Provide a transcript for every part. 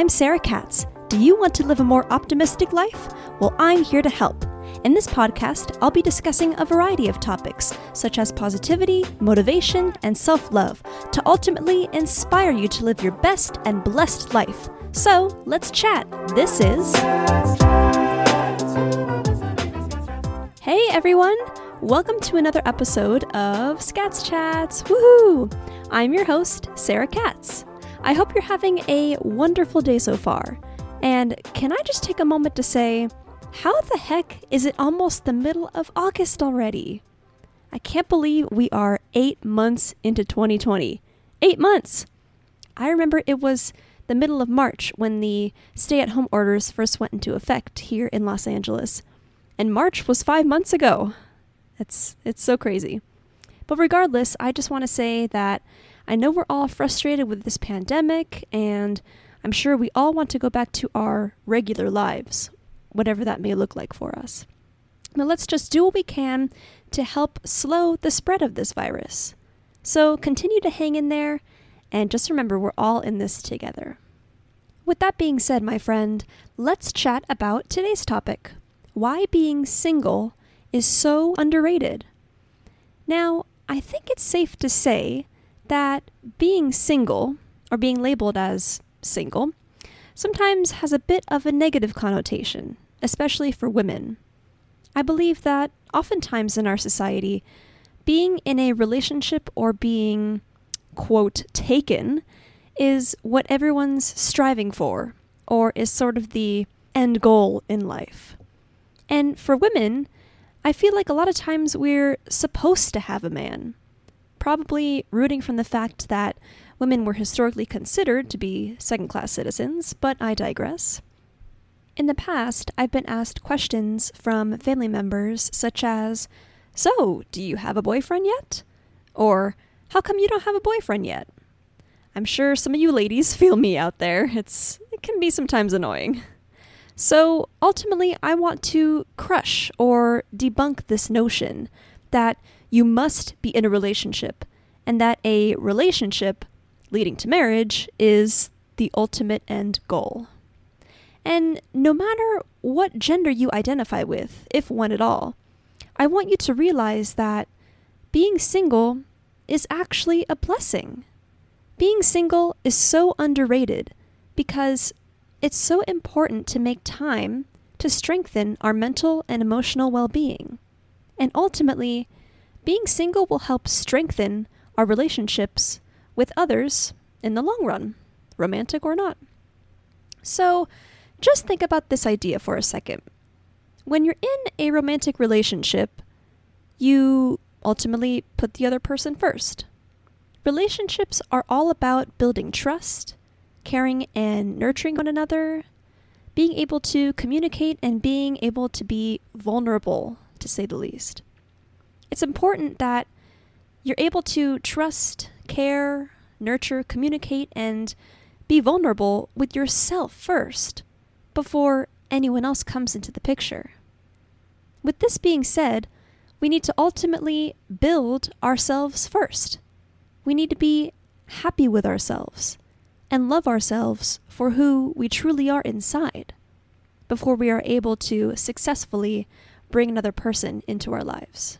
I'm Sarah Katz. Do you want to live a more optimistic life? Well, I'm here to help. In this podcast, I'll be discussing a variety of topics, such as positivity, motivation, and self-love, to ultimately inspire you to live your best and blessed life. So, let's chat. This is... Hey everyone! Welcome to another episode of Scats Chats. Woohoo! I'm your host, Sarah Katz. I hope you're having a wonderful day so far. And can I just take a moment to say, how the heck is it almost the middle of August already? I can't believe we are 8 months into 2020. 8 months! I remember it was the middle of March when the stay-at-home orders first went into effect here in Los Angeles. And March was 5 months ago. It's so crazy. But regardless, I just want to say that I know we're all frustrated with this pandemic, and I'm sure we all want to go back to our regular lives, whatever that may look like for us. But let's just do what we can to help slow the spread of this virus. So continue to hang in there, and just remember we're all in this together. With that being said, my friend, let's chat about today's topic. Why being single is so underrated. Now, I think it's safe to say that being single, or being labeled as single, sometimes has a bit of a negative connotation, especially for women. I believe that oftentimes in our society, being in a relationship or being, quote, taken is what everyone's striving for, or is sort of the end goal in life. And for women, I feel like a lot of times we're supposed to have a man, probably rooting from the fact that women were historically considered to be second-class citizens, but I digress. In the past, I've been asked questions from family members such as, "So, do you have a boyfriend yet?" Or, "How come you don't have a boyfriend yet?" I'm sure some of you ladies feel me out there. It can be sometimes annoying. So ultimately, I want to crush or debunk this notion that you must be in a relationship and that a relationship leading to marriage is the ultimate end goal. And no matter what gender you identify with, if one at all, I want you to realize that being single is actually a blessing. Being single is so underrated because it's so important to make time to strengthen our mental and emotional well-being. And ultimately, being single will help strengthen our relationships with others in the long run, romantic or not. So just think about this idea for a second. When you're in a romantic relationship, you ultimately put the other person first. Relationships are all about building trust, caring and nurturing one another, being able to communicate and being able to be vulnerable, to say the least. It's important that you're able to trust, care, nurture, communicate, and be vulnerable with yourself first before anyone else comes into the picture. With this being said, we need to ultimately build ourselves first. We need to be happy with ourselves and love ourselves for who we truly are inside before we are able to successfully bring another person into our lives.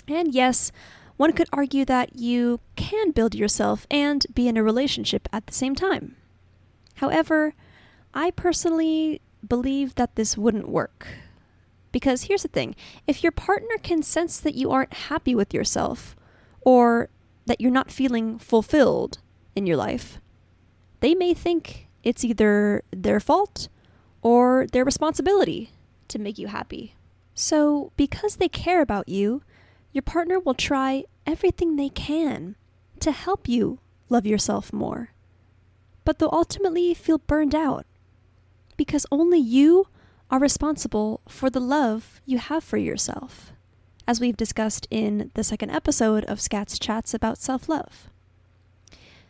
And yes, one could argue that you can build yourself and be in a relationship at the same time. However, I personally believe that this wouldn't work. Because here's the thing, if your partner can sense that you aren't happy with yourself or that you're not feeling fulfilled in your life, they may think it's either their fault or their responsibility to make you happy. So because they care about you, your partner will try everything they can to help you love yourself more. But they'll ultimately feel burned out because only you are responsible for the love you have for yourself, as we've discussed in the second episode of Scats Chats about self-love.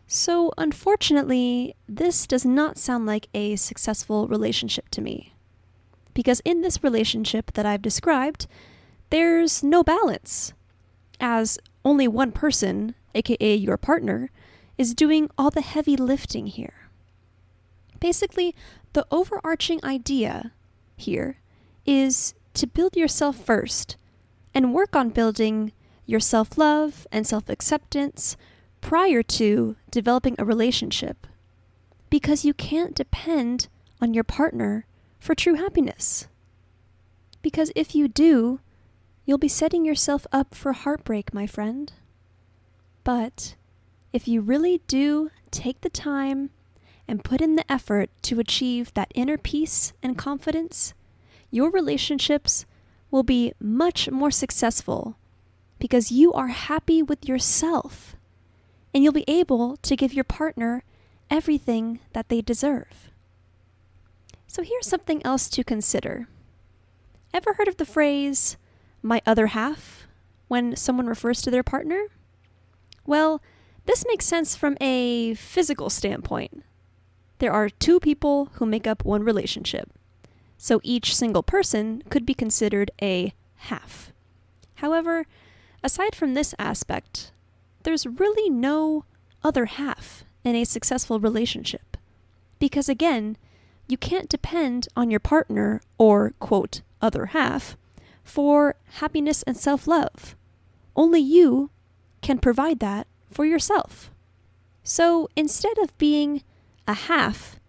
So unfortunately, this does not sound like a successful relationship to me. Because in this relationship that I've described, there's no balance, as only one person, aka your partner, is doing all the heavy lifting here. Basically, the overarching idea here is to build yourself first and work on building your self-love and self-acceptance prior to developing a relationship, because you can't depend on your partner for true happiness. Because if you do, you'll be setting yourself up for heartbreak, my friend. But if you really do take the time and put in the effort to achieve that inner peace and confidence, your relationships will be much more successful because you are happy with yourself, and you'll be able to give your partner everything that they deserve. So here's something else to consider. Ever heard of the phrase, "my other half," when someone refers to their partner? Well, this makes sense from a physical standpoint. There are two people who make up one relationship, so each single person could be considered a half. However, aside from this aspect, there's really no other half in a successful relationship. Because again, you can't depend on your partner or, quote, other half for happiness and self-love. Only you can provide that for yourself. So instead of being a half,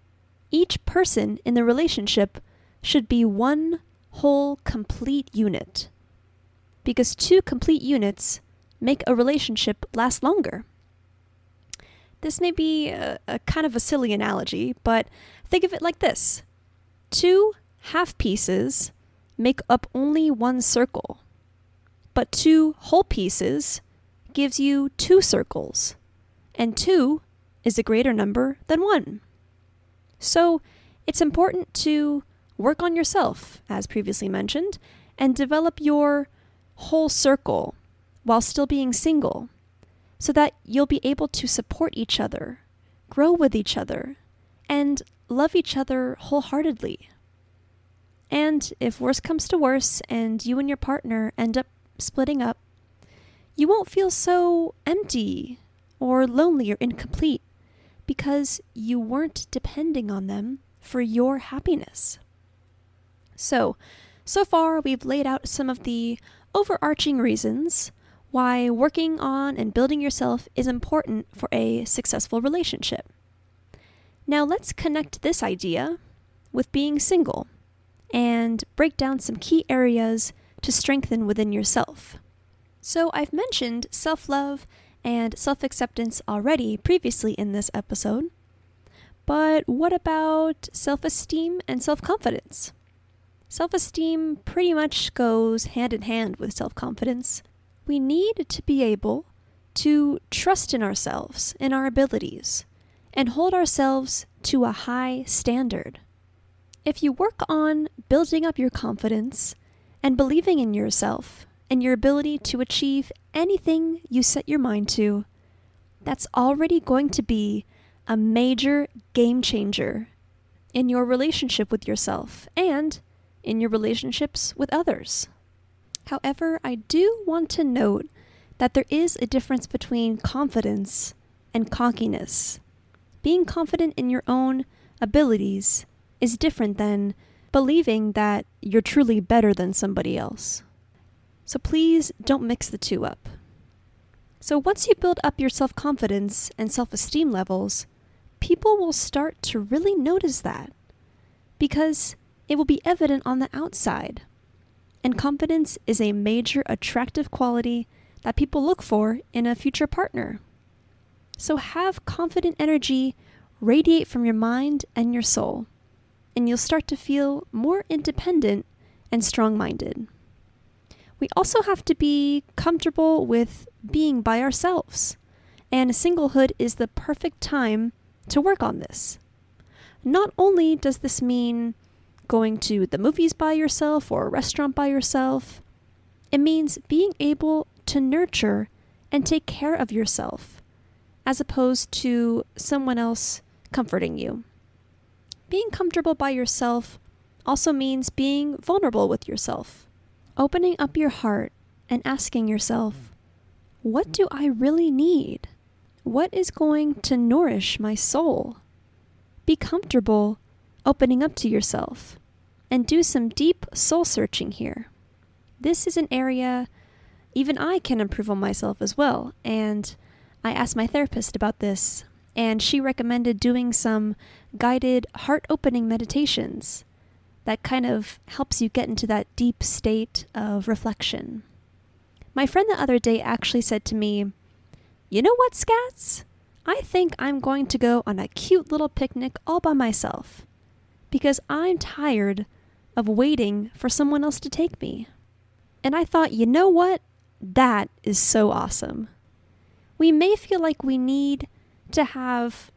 each person in the relationship should be one whole complete unit. Because two complete units make a relationship last longer. This may be a kind of a silly analogy, but think of it like this. Two half pieces make up only one circle, but two whole pieces gives you two circles, and two is a greater number than one. So it's important to work on yourself, as previously mentioned, and develop your whole circle while still being single, so that you'll be able to support each other, grow with each other, and love each other wholeheartedly. And if worse comes to worse and you and your partner end up splitting up, you won't feel so empty or lonely or incomplete because you weren't depending on them for your happiness. So far we've laid out some of the overarching reasons why working on and building yourself is important for a successful relationship. Now let's connect this idea with being single and break down some key areas to strengthen within yourself. So I've mentioned self-love and self-acceptance already previously in this episode, but what about self-esteem and self-confidence? Self-esteem pretty much goes hand in hand with self-confidence. We need to be able to trust in ourselves and our abilities and hold ourselves to a high standard. If you work on building up your confidence and believing in yourself and your ability to achieve anything you set your mind to, that's already going to be a major game changer in your relationship with yourself and in your relationships with others. However, I do want to note that there is a difference between confidence and cockiness. Being confident in your own abilities is different than believing that you're truly better than somebody else. So please don't mix the two up. So once you build up your self-confidence and self-esteem levels, people will start to really notice that because it will be evident on the outside. And confidence is a major attractive quality that people look for in a future partner. So have confident energy radiate from your mind and your soul, and you'll start to feel more independent and strong-minded. We also have to be comfortable with being by ourselves, and singlehood is the perfect time to work on this. Not only does this mean going to the movies by yourself or a restaurant by yourself, it means being able to nurture and take care of yourself, as opposed to someone else comforting you. Being comfortable by yourself also means being vulnerable with yourself, opening up your heart and asking yourself, what do I really need? What is going to nourish my soul? be comfortable opening up to yourself and do some deep soul searching here. This is an area even I can improve on myself as well, and I asked my therapist about this, and she recommended doing some guided heart-opening meditations that kind of helps you get into that deep state of reflection. My friend the other day actually said to me, "You know what, Scats? I think I'm going to go on a cute little picnic all by myself because I'm tired of waiting for someone else to take me." And I thought, you know what? That is so awesome. We may feel like we need to have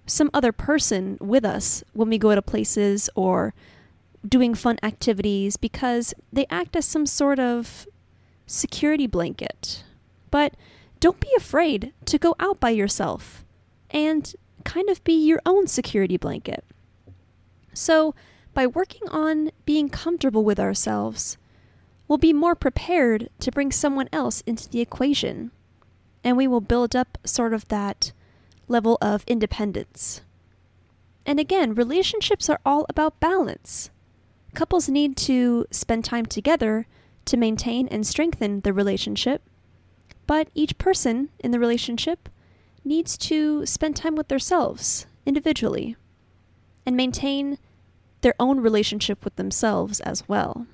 some other person with us when we go to places or doing fun activities because they act as some sort of security blanket. But don't be afraid to go out by yourself and kind of be your own security blanket. So by working on being comfortable with ourselves, we'll be more prepared to bring someone else into the equation, and we will build up sort of that level of independence. And again, relationships are all about balance. Couples need to spend time together to maintain and strengthen the relationship, but each person in the relationship needs to spend time with themselves individually and maintain their own relationship with themselves as well.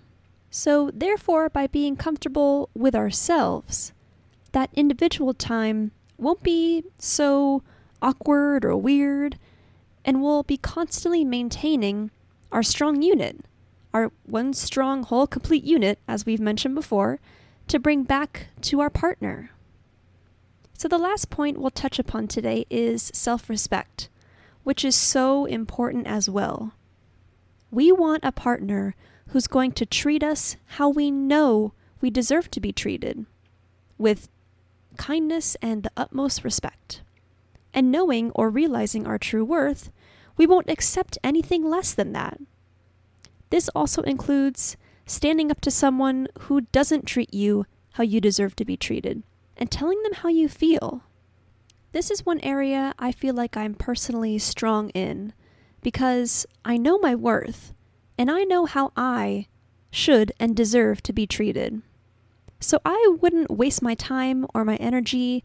So therefore, by being comfortable with ourselves, that individual time won't be so awkward or weird, and we'll be constantly maintaining our strong unit, our one strong, whole, complete unit, as we've mentioned before, to bring back to our partner. So the last point we'll touch upon today is self-respect, which is so important as well. We want a partner who's going to treat us how we know we deserve to be treated, with kindness and the utmost respect. And knowing or realizing our true worth, we won't accept anything less than that. This also includes standing up to someone who doesn't treat you how you deserve to be treated and telling them how you feel. This is one area I feel like I'm personally strong in because I know my worth and I know how I should and deserve to be treated. So I wouldn't waste my time or my energy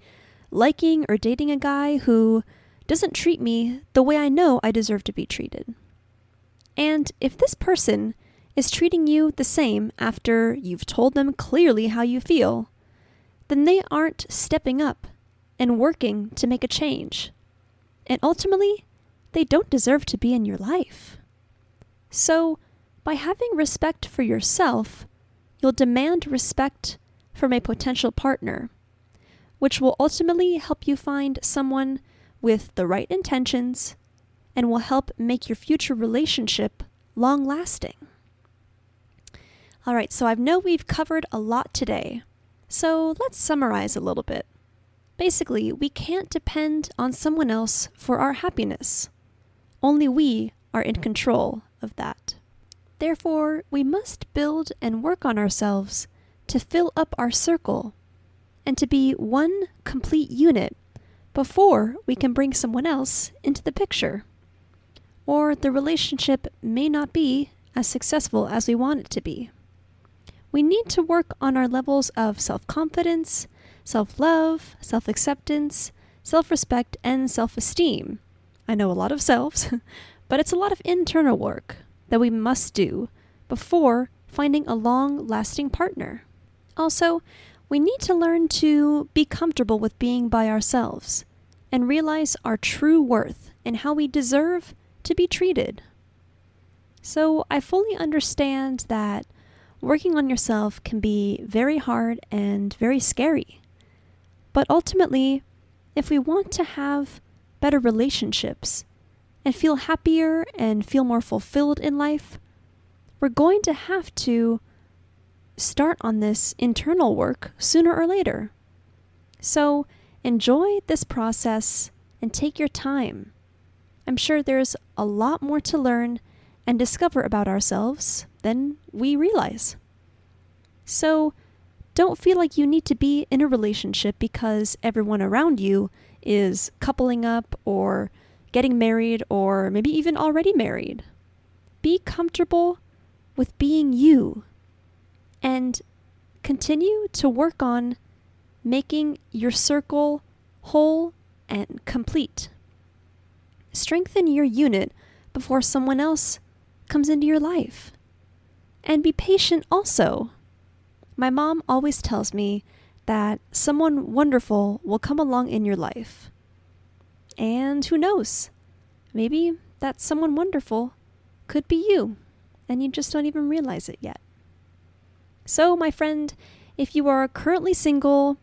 liking or dating a guy who doesn't treat me the way I know I deserve to be treated. And if this person is treating you the same after you've told them clearly how you feel, then they aren't stepping up and working to make a change. And ultimately, they don't deserve to be in your life. So, by having respect for yourself, you'll demand respect from a potential partner, which will ultimately help you find someone with the right intentions and will help make your future relationship long-lasting. All right, so I know we've covered a lot today, so let's summarize a little bit. Basically, we can't depend on someone else for our happiness. Only we are in control of that. Therefore, we must build and work on ourselves to fill up our circle and to be one complete unit before we can bring someone else into the picture. Or the relationship may not be as successful as we want it to be. We need to work on our levels of self-confidence, self-love, self-acceptance, self-respect, and self-esteem. I know a lot of selves, but it's a lot of internal work that we must do before finding a long-lasting partner. Also, we need to learn to be comfortable with being by ourselves and realize our true worth and how we deserve to be treated. So I fully understand that working on yourself can be very hard and very scary. But ultimately, if we want to have better relationships and feel happier and feel more fulfilled in life, we're going to have to start on this internal work sooner or later. So enjoy this process and take your time. I'm sure there's a lot more to learn and discover about ourselves than we realize. So don't feel like you need to be in a relationship because everyone around you is coupling up or getting married, or maybe even already married. Be comfortable with being you and continue to work on making your circle whole and complete. Strengthen your unit before someone else comes into your life. And be patient also. My mom always tells me that someone wonderful will come along in your life. And who knows? Maybe that someone wonderful could be you, and you just don't even realize it yet. So, my friend, if you are currently single,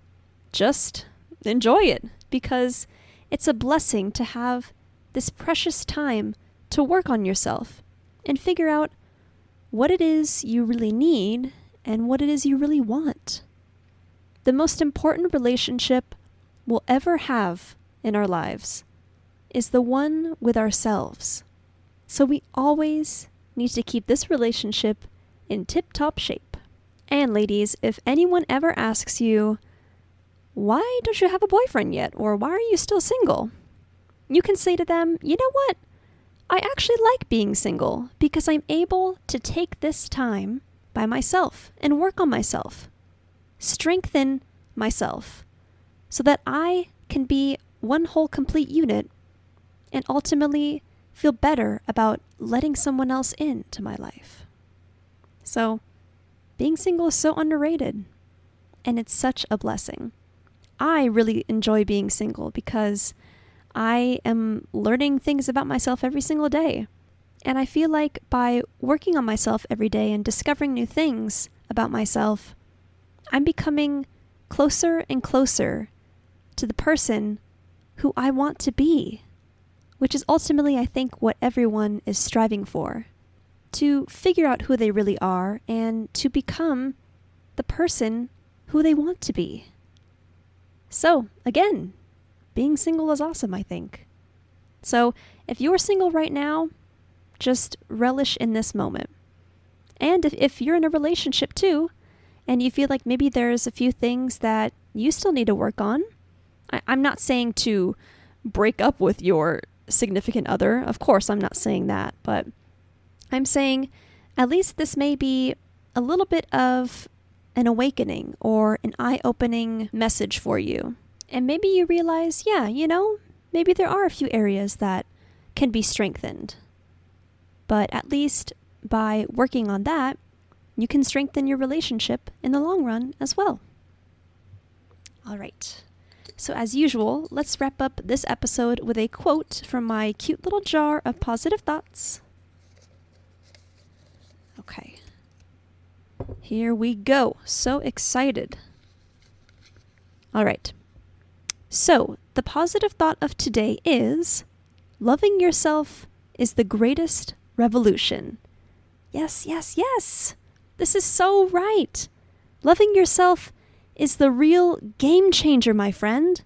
just enjoy it, because it's a blessing to have this precious time to work on yourself and figure out what it is you really need and what it is you really want. The most important relationship we'll ever have in our lives is the one with ourselves. So we always need to keep this relationship in tip-top shape. And ladies, if anyone ever asks you, why don't you have a boyfriend yet? Or why are you still single? You can say to them, you know what? I actually like being single because I'm able to take this time by myself and work on myself, strengthen myself, so that I can be one whole complete unit and ultimately feel better about letting someone else into my life. So, being single is so underrated, and it's such a blessing. I really enjoy being single because I am learning things about myself every single day. And I feel like by working on myself every day and discovering new things about myself, I'm becoming closer and closer to the person who I want to be, which is ultimately, I think, what everyone is striving for. To figure out who they really are and to become the person who they want to be. So, again, being single is awesome, I think. So, if you're single right now, just relish in this moment. And if you're in a relationship too, and you feel like maybe there's a few things that you still need to work on, I'm not saying to break up with your significant other. Of course, I'm not saying that, but I'm saying at least this may be a little bit of an awakening or an eye-opening message for you. And maybe you realize, yeah, maybe there are a few areas that can be strengthened. But at least by working on that, you can strengthen your relationship in the long run as well. All right. So as usual, let's wrap up this episode with a quote from my cute little jar of positive thoughts. Okay. Here we go. So excited. All right. So, the positive thought of today is, loving yourself is the greatest revolution. Yes, yes, yes. This is so right. Loving yourself is the real game changer, my friend,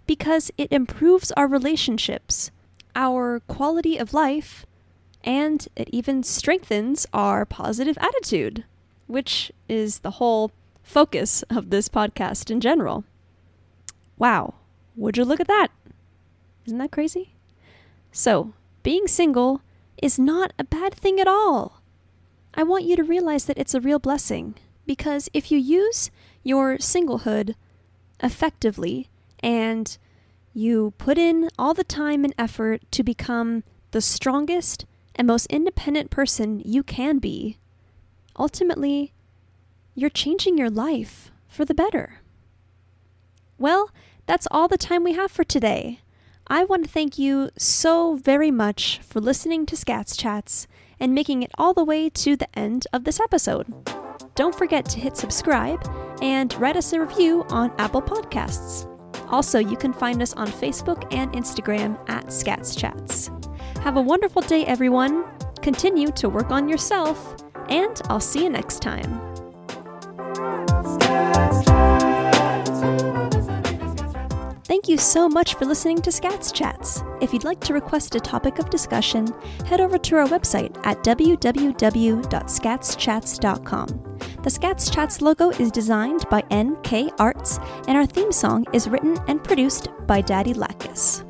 because it improves our relationships, our quality of life, and it even strengthens our positive attitude, which is the whole focus of this podcast in general. Wow, would you look at that? Isn't that crazy? So, being single is not a bad thing at all. I want you to realize that it's a real blessing, because if you use your singlehood effectively and you put in all the time and effort to become the strongest and most independent person you can be, ultimately, you're changing your life for the better. Well, that's all the time we have for today. I want to thank you so very much for listening to Scats Chats and making it all the way to the end of this episode. Don't forget to hit subscribe and write us a review on Apple Podcasts. Also, you can find us on Facebook and Instagram at Scats Chats. Have a wonderful day, everyone. Continue to work on yourself, and I'll see you next time. Thank you so much for listening to Scats Chats. If you'd like to request a topic of discussion, head over to our website at www.scatschats.com. The Scats Chats logo is designed by NK Arts, and our theme song is written and produced by Daddy Lacus.